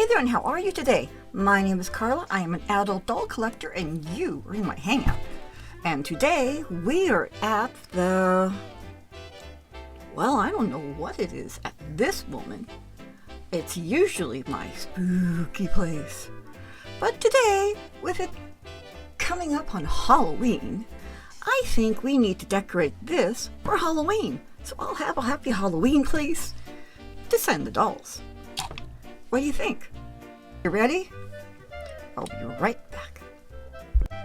Hey there, and how are you today? My name is Carla. I am an adult doll collector, and you are in my hangout. And today we are at the... well, I don't know what it is at this moment. It's usually my spooky place. But today, with it coming up on Halloween, I think we need to decorate this for Halloween. So I'll have a happy Halloween, please, to send the dolls. What do you think? You ready? I'll be right back.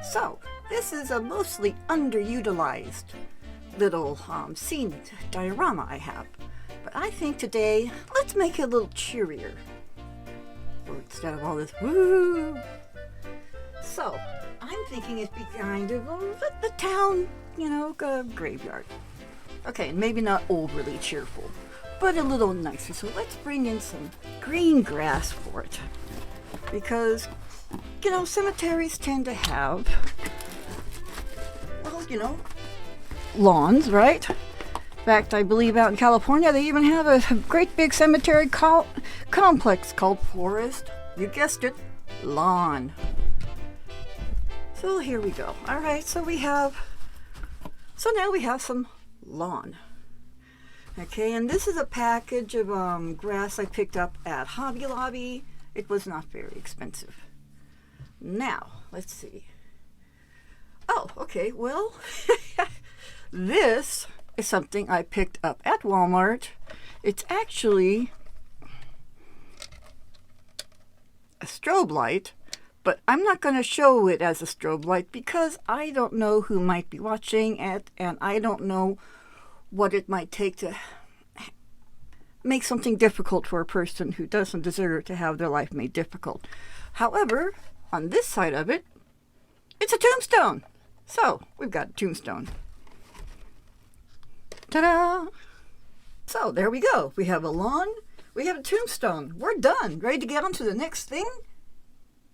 So, this is a mostly underutilized little scene diorama I have. But I think today, let's make it a little cheerier. Instead of all this woo. So, I'm thinking it'd be kind of the town, graveyard. Okay, maybe not overly cheerful, but a little nicer. So let's bring in some green grass for it. Because, cemeteries tend to have, lawns, right? In fact, I believe out in California they even have a great big cemetery complex called Forest. You guessed it, lawn. So here we go. All right, so now we have some lawn. Okay, and this is a package of grass I picked up at Hobby Lobby. It was not very expensive. Now, let's see. Oh, okay, well, this is something I picked up at Walmart. It's actually a strobe light, but I'm not going to show it as a strobe light because I don't know who might be watching it, and I don't know what it might take to make something difficult for a person who doesn't deserve to have their life made difficult. However, on this side of it, it's a tombstone. So, we've got a tombstone. Ta-da! So, there we go. We have a lawn. We have a tombstone. We're done. Ready to get on to the next thing?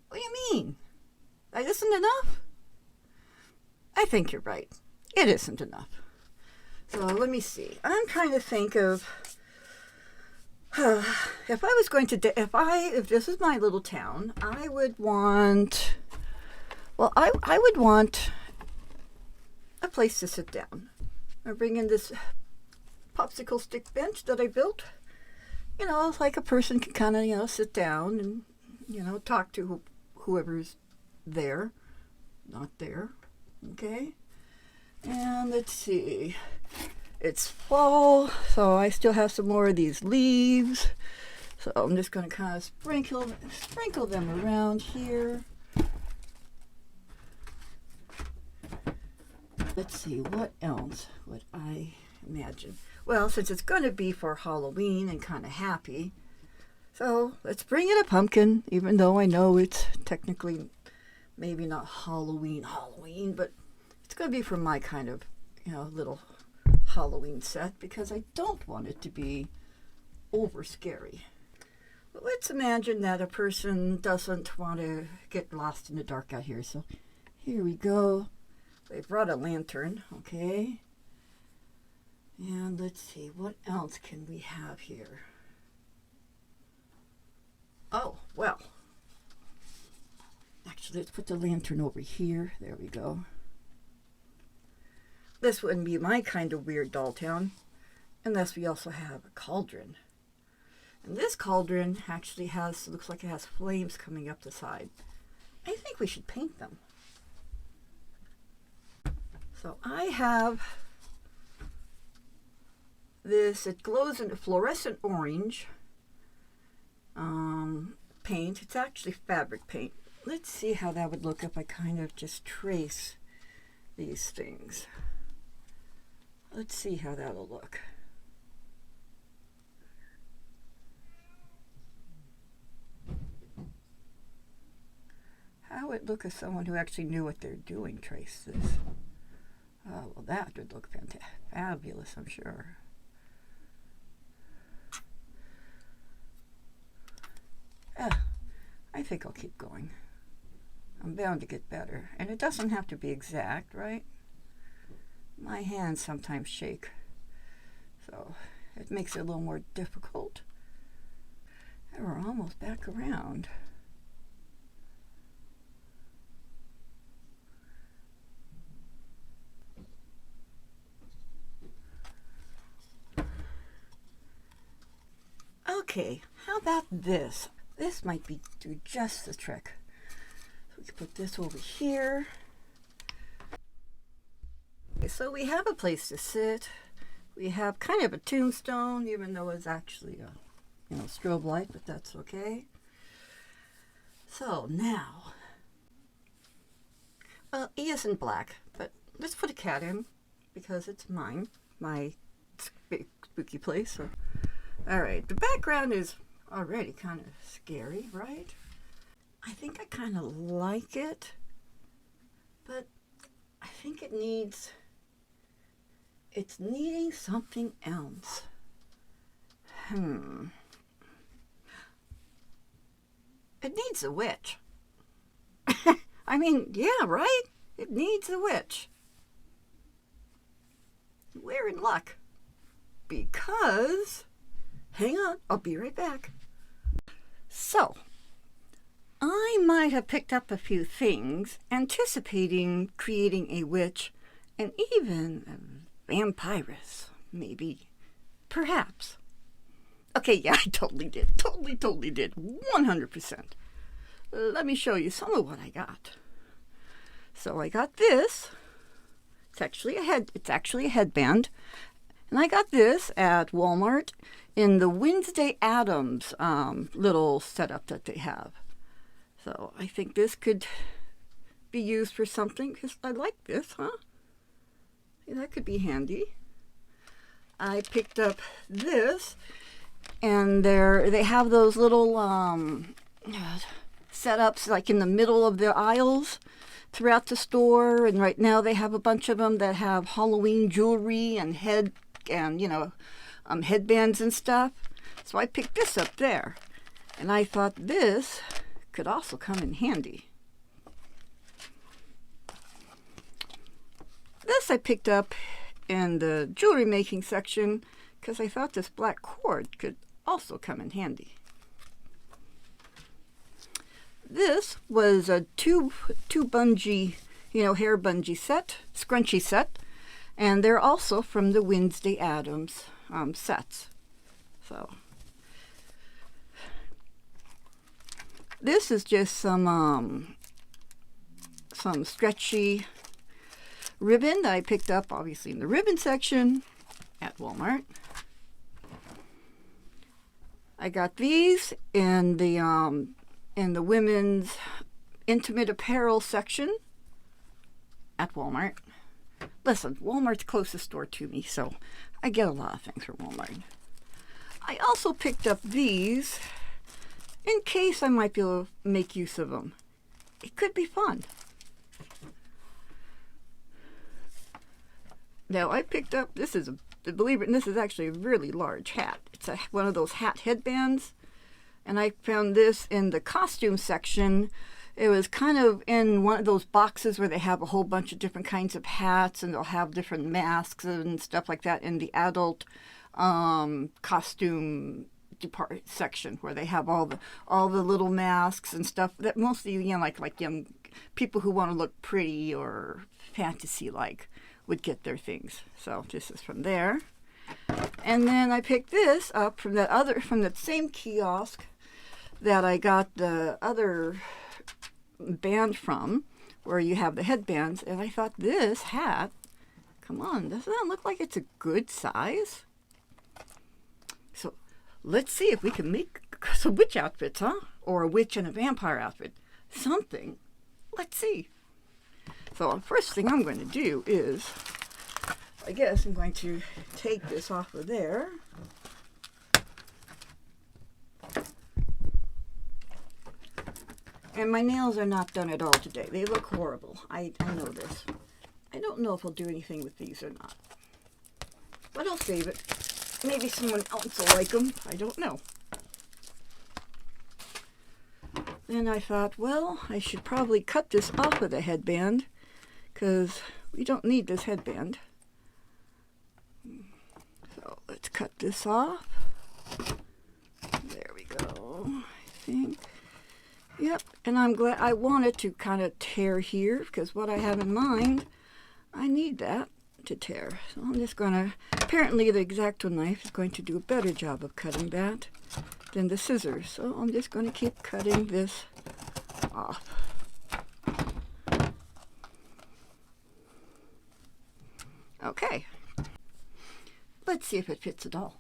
What do you mean? That isn't enough? I think you're right. It isn't enough. So let me see. I'm trying to think of if this is my little town, I would want. Well, I would want a place to sit down. I bring in this popsicle stick bench that I built. Like a person can kind of sit down and talk to whoever's there, not there. Okay. And let's see, it's fall, so I still have some more of these leaves. So I'm just going to kind of sprinkle them around here. Let's see, what else would I imagine? Well, since it's going to be for Halloween and kind of happy, so let's bring in a pumpkin, even though I know it's technically maybe not Halloween, but it's going to be for my kind of, little Halloween set because I don't want it to be over scary. But let's imagine that a person doesn't want to get lost in the dark out here. So here we go. They brought a lantern, okay. And let's see, what else can we have here? Oh, well. Actually, let's put the lantern over here. There we go. This wouldn't be my kind of weird doll town unless we also have a cauldron. And this cauldron actually looks like it has flames coming up the side. I think we should paint them. So I have this, it glows in a fluorescent orange paint. It's actually fabric paint. Let's see how that would look if I kind of just trace these things. Let's see how that'll look. How would it look if someone who actually knew what they're doing traced this? Oh, well, that would look fabulous, I'm sure. I think I'll keep going. I'm bound to get better. And it doesn't have to be exact, right? My hands sometimes shake, so it makes it a little more difficult. And we're almost back around. Okay, how about this? This might do just the trick. So we can put this over here. Okay, so we have a place to sit. We have kind of a tombstone, even though it's actually a strobe light, but that's okay. So now, well, he isn't black, but let's put a cat in because it's mine, my spooky place. So, all right, the background is already kind of scary, right? I think I kind of like it, but I think it's needing something else. It needs a witch. I mean, yeah, right? It needs a witch. We're in luck. Because, hang on, I'll be right back. So, I might have picked up a few things anticipating creating a witch and even a vampiress, maybe, perhaps. Okay, yeah, I totally did. Totally did. 100%. Let me show you some of what I got. So I got this. It's actually a headband. And I got this at Walmart in the Wednesday Addams little setup that they have. So I think this could be used for something because I like this, huh? Yeah, that could be handy. I picked up this. And they have those little setups like in the middle of the aisles throughout the store. And right now they have a bunch of them that have Halloween jewelry and headbands and stuff. So I picked this up there. And I thought this could also come in handy. This I picked up in the jewelry making section because I thought this black cord could also come in handy. This was a two bungee, hair bungee set, scrunchie set, and they're also from the Wednesday Addams sets. So this is just some stretchy ribbon that I picked up, obviously in the ribbon section at Walmart. I got these in the women's intimate apparel section at Walmart. Listen, Walmart's closest store to me, so I get a lot of things from Walmart. I also picked up these in case I might be able to make use of them. It could be fun. Now I picked up, this is actually a really large hat. It's one of those hat headbands. And I found this in the costume section. It was kind of in one of those boxes where they have a whole bunch of different kinds of hats, and they'll have different masks and stuff like that in the adult costume section, where they have all the little masks and stuff that mostly like young people who want to look pretty or fantasy like would get their things. So this is from there. And then I picked this up from that same kiosk that I got the other band from, where you have the headbands, and I thought this hat, come on, doesn't that look like it's a good size? So let's see if we can make some witch outfits, huh? Or a witch and a vampire outfit. Something. Let's see. So the first thing I'm going to do is, I guess I'm going to take this off of there. And my nails are not done at all today. They look horrible. I know this. I don't know if I'll do anything with these or not. But I'll save it. Maybe someone else will like them. I don't know. Then I thought, well, I should probably cut this off of the headband, because we don't need this headband. So let's cut this off. There we go. Yep, and I'm glad. I wanted to kind of tear here because what I have in mind, I need that to tear. So I'm just going to, apparently the X-Acto knife is going to do a better job of cutting that than the scissors. So I'm just going to keep cutting this off. Okay, let's see if it fits at all.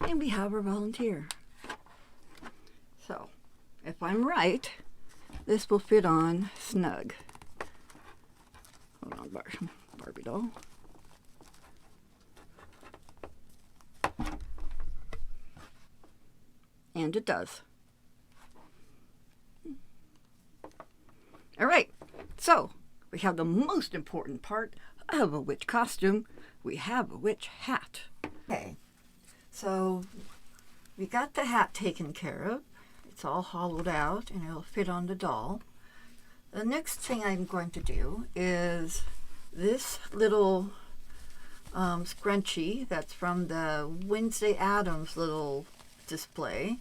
And we have our volunteer. So, if I'm right, this will fit on snug. Hold on, Barbie doll. And it does. All right, so we have the most important part of a witch costume. We have a witch hat. Okay, so we got the hat taken care of. It's all hollowed out and it'll fit on the doll. The next thing I'm going to do is this little scrunchie that's from the Wednesday Addams little display.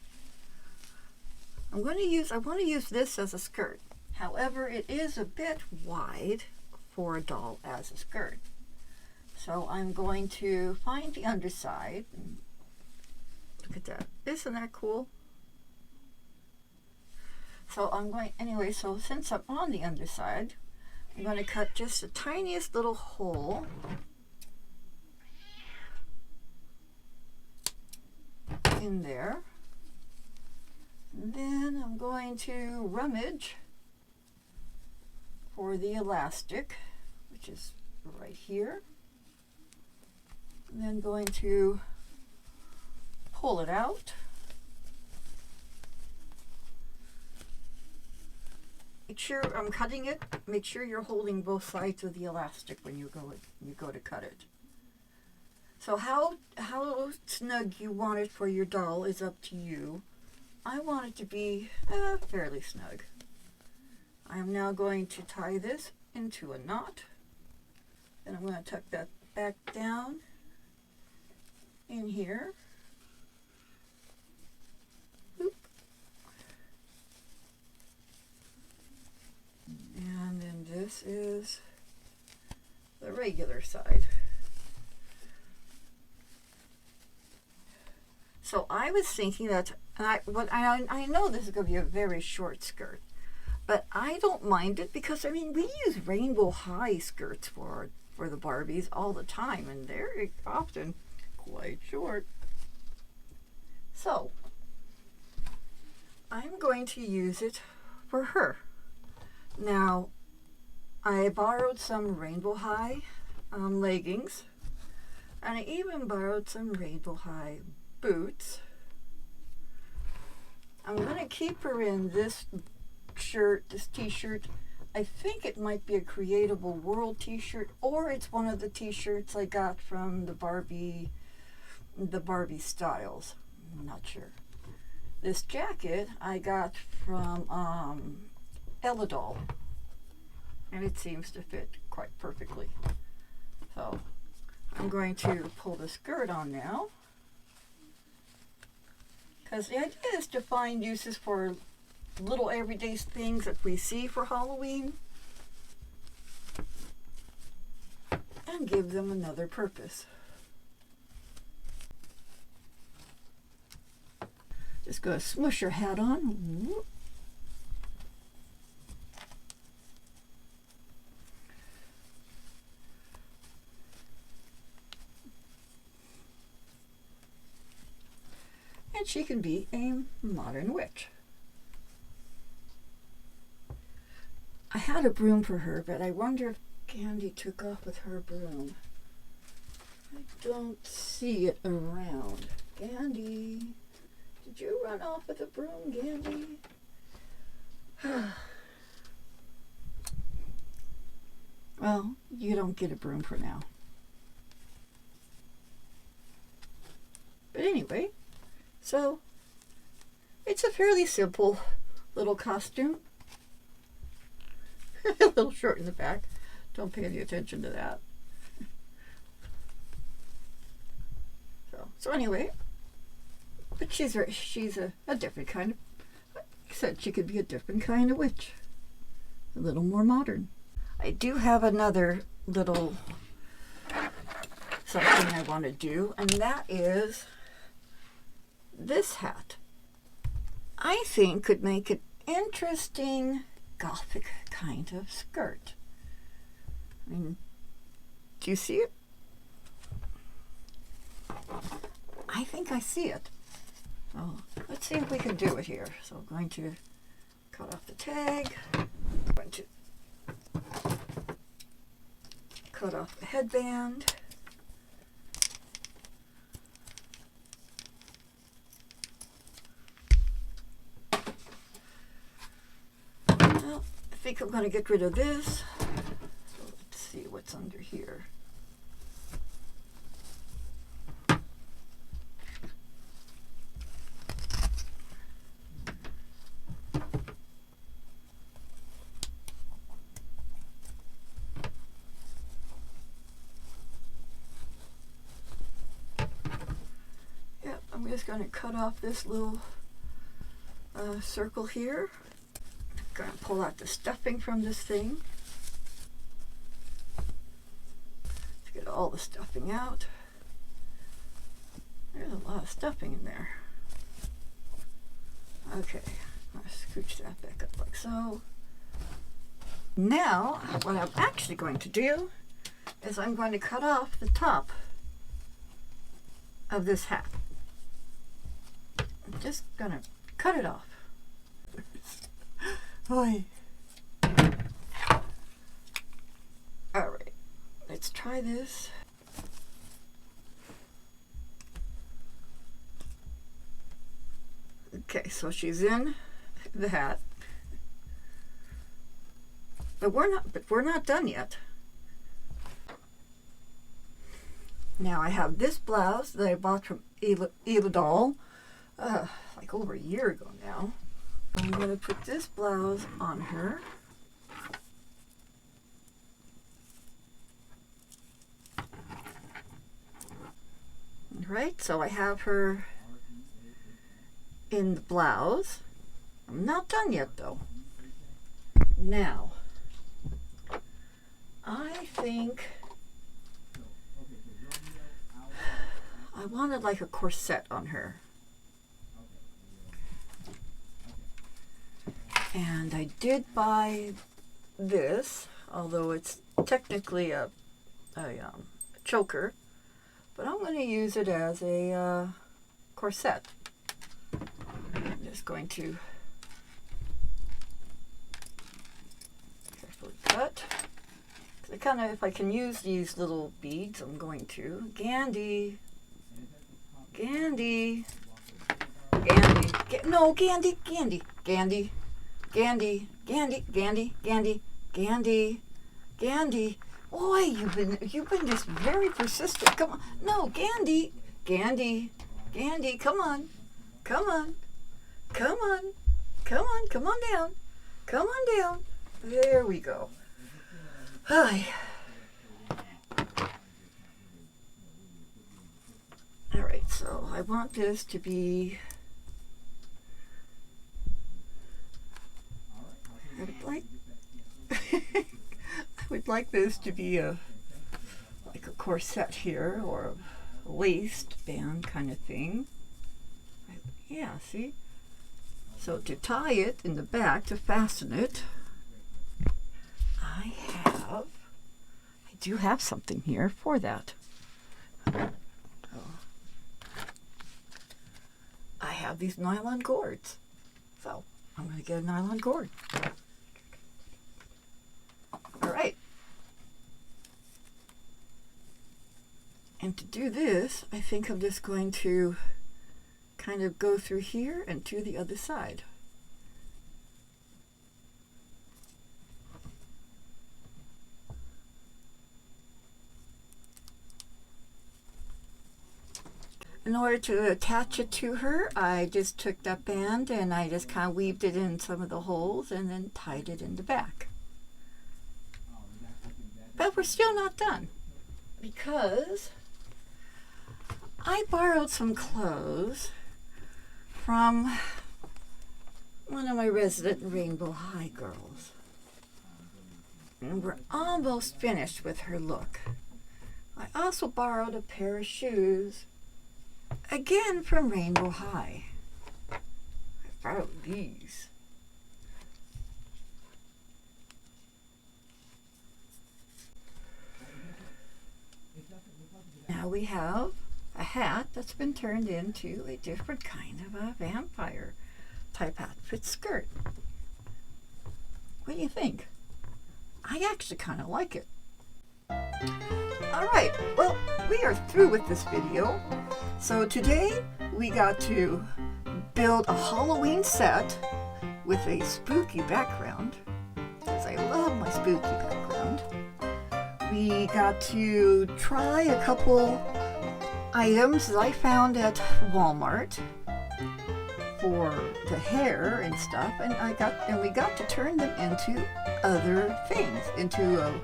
I want to use this as a skirt. However, it is a bit wide for a doll as a skirt. So I'm going to find the underside. Look at that. Isn't that cool? So so since I'm on the underside, I'm going to cut just the tiniest little hole in there. And then I'm going to rummage for the elastic, which is right here. And then going to pull it out. Make sure I'm cutting it. Make sure you're holding both sides of the elastic when you go to cut it. So how snug you want it for your doll is up to you. I want it to be fairly snug. I am now going to tie this into a knot. Then I'm going to tuck that back down in here. Oop. And then this is the regular side. So I was thinking that, I know this is going to be a very short skirt, but I don't mind it because, I mean, we use rainbow high skirts for the Barbies all the time, and they're often quite short. So I'm going to use it for her. Now, I borrowed some rainbow high leggings, and I even borrowed some rainbow high boots. I'm going to keep her in this shirt, this t-shirt. I think it might be a Creatable World t-shirt, or it's one of the t-shirts I got from the Barbie Styles. I'm not sure. This jacket I got from Ella Doll, and it seems to fit quite perfectly. So I'm going to pull the skirt on now, because the idea is to find uses for little everyday things that we see for Halloween and give them another purpose. Just going to smush her hat on. And she can be a modern witch. I had a broom for her, but I wonder if Candy took off with her broom. I don't see it around. Candy, did you run off with a broom, Candy? Well, you don't get a broom for now. But anyway, so it's a fairly simple little costume. A little short in the back. Don't pay any attention to that. So anyway, but she's a different kind of, said, she could be a different kind of witch. A little more modern. I do have another little something I want to do, and that is this hat. I think could make an interesting gothic kind of skirt. I mean, do you see it? I think I see it. So let's see if we can do it here. So I'm going to cut off the tag. I'm going to cut off the headband. Well, I think I'm going to get rid of this. So let's see what's under here. I'm just going to cut off this little circle here. I'm going to pull out the stuffing from this thing. To get all the stuffing out. There's a lot of stuffing in there. Okay, I'll scooch that back up like so. Now, what I'm actually going to do is I'm going to cut off the top of this hat. I'm just gonna cut it off. Alright, let's try this. Okay, so she's in the hat. But we're not done yet. Now I have this blouse that I bought from Eladol. Like over a year ago now. I'm going to put this blouse on her. Right, so I have her in the blouse. I'm not done yet though. Now, I think I wanted like a corset on her. And I did buy this, although it's technically a choker, but I'm going to use it as a corset. I'm just going to carefully cut. I kind of, if I can use these little beads, I'm going to. Gandy, Gandy, Gandy, no, Gandy, Gandy, Gandy. Gandy, Gandy, Gandy, Gandy, Gandy, Gandy. Boy, you've been just very persistent. Come on. No, Gandy, Gandy, Gandy, come on. Come on. Come on. Come on. Come on down. Come on down. There we go. Hi. All right, so I want this to be I would like this to be like a corset here, or a waistband kind of thing. Yeah, see? So to tie it in the back, to fasten it, I do have something here for that. I have these nylon cords. So I'm going to get a nylon cord. All right. And to do this, I think I'm just going to kind of go through here and to the other side. In order to attach it to her, I just took that band and I just kind of weaved it in some of the holes and then tied it in the back. But we're still not done, because I borrowed some clothes from one of my resident Rainbow High girls. And we're almost finished with her look. I also borrowed a pair of shoes, again from Rainbow High. I borrowed these. Now we have a hat that's been turned into a different kind of a vampire type outfit skirt. What do you think? I actually kind of like it. Alright, well, we are through with this video. So today we got to build a Halloween set with a spooky background, because I love my spooky background. We got to try a couple items that I found at Walmart for the hair and stuff, and we got to turn them into other things, into a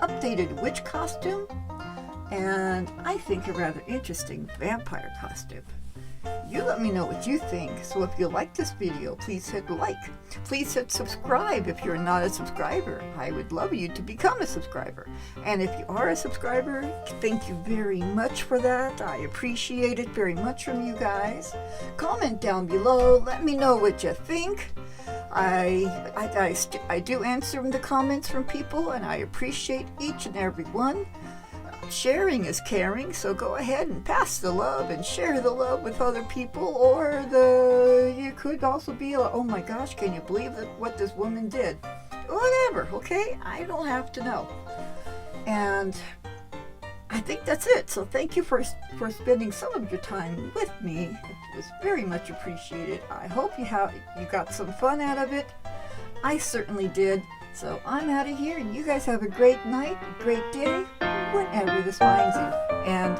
updated witch costume, and I think a rather interesting vampire costume. You let me know what you think. So if you like this video, please hit like. Please hit subscribe if you're not a subscriber. I would love you to become a subscriber. And if you are a subscriber, thank you very much for that. I appreciate it very much from you guys. Comment down below. Let me know what you think. I do answer the comments from people, and I appreciate each and every one. Sharing is caring, so go ahead and pass the love and share the love with other people, or you could also be like, oh my gosh, can you believe what this woman did? Whatever, okay? I don't have to know. And I think that's it. So thank you for spending some of your time with me. It was very much appreciated. I hope you got some fun out of it. I certainly did. So I'm out of here, and you guys have a great night, a great day, whenever this finds you. And